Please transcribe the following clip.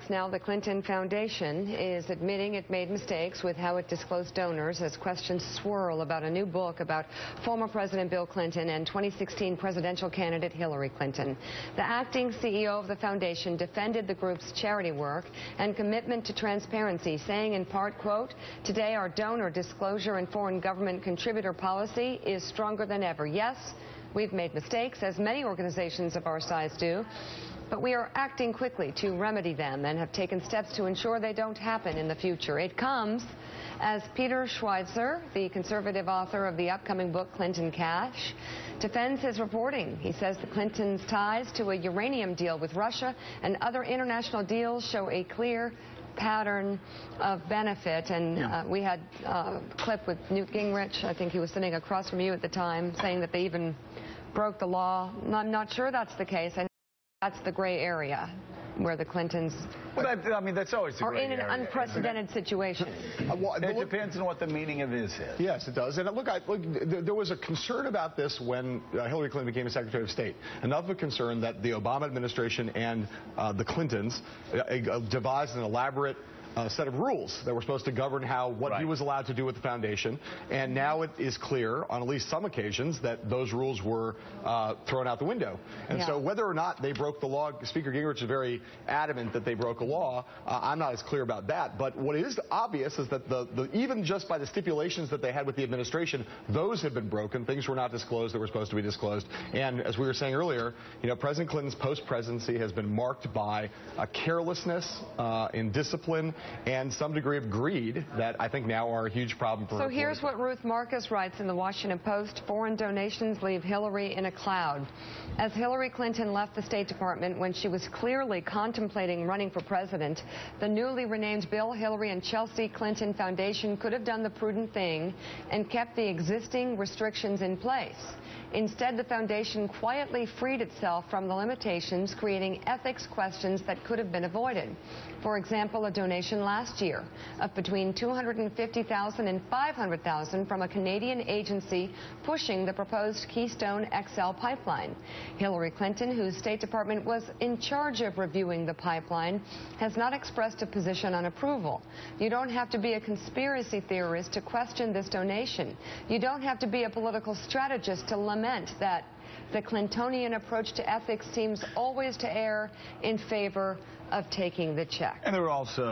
Now, the Clinton Foundation is admitting it made mistakes with how it disclosed donors as questions swirl about a new book about former President Bill Clinton and 2016 presidential candidate Hillary Clinton. The acting CEO of the foundation defended the group's charity work and commitment to transparency, saying in part, quote, "Today our donor disclosure and foreign government contributor policy is stronger than ever. Yes, we've made mistakes, as many organizations of our size do, but we are acting quickly to remedy them and have taken steps to ensure they don't happen in the future." It comes as Peter Schweitzer, the conservative author of the upcoming book Clinton Cash, defends his reporting. He says the Clintons' ties to a uranium deal with Russia and other international deals show a clear pattern of benefit. And we had a clip with Newt Gingrich. I think he was sitting across from you at the time, saying that they even broke the law. I'm not sure that's the case. That's the gray area where the Clintons that's always the gray are in an unprecedented situation. It depends on what the meaning of is. Yes, it does. And look, there was a concern about this when Hillary Clinton became Secretary of State. Enough of a concern that the Obama administration and the Clintons devised an elaborate set of rules that were supposed to govern what he was allowed to do with the foundation. And now it is clear on at least some occasions that those rules were thrown out the window. And so whether or not they broke the law, Speaker Gingrich is very adamant that they broke a law. I'm not as clear about that. But what is obvious is that even just by the stipulations that they had with the administration, those have been broken. Things were not disclosed that were supposed to be disclosed. And as we were saying earlier, President Clinton's post-presidency has been marked by a carelessness, indiscipline, and some degree of greed that I think now are a huge problem for So here's what Ruth Marcus writes in the Washington Post: "Foreign donations leave Hillary in a cloud. As Hillary Clinton left the State Department when she was clearly contemplating running for president, the newly renamed Bill, Hillary, and Chelsea Clinton Foundation could have done the prudent thing and kept the existing restrictions in place. Instead, the foundation quietly freed itself from the limitations, creating ethics questions that could have been avoided. For example, a donation last year of between $250,000 and $500,000 from a Canadian agency pushing the proposed Keystone XL pipeline. Hillary Clinton, whose State Department was in charge of reviewing the pipeline, has not expressed a position on approval. You don't have to be a conspiracy theorist to question this donation. You don't have to be a political strategist to lament that the Clintonian approach to ethics seems always to err in favor of taking the check." And there were also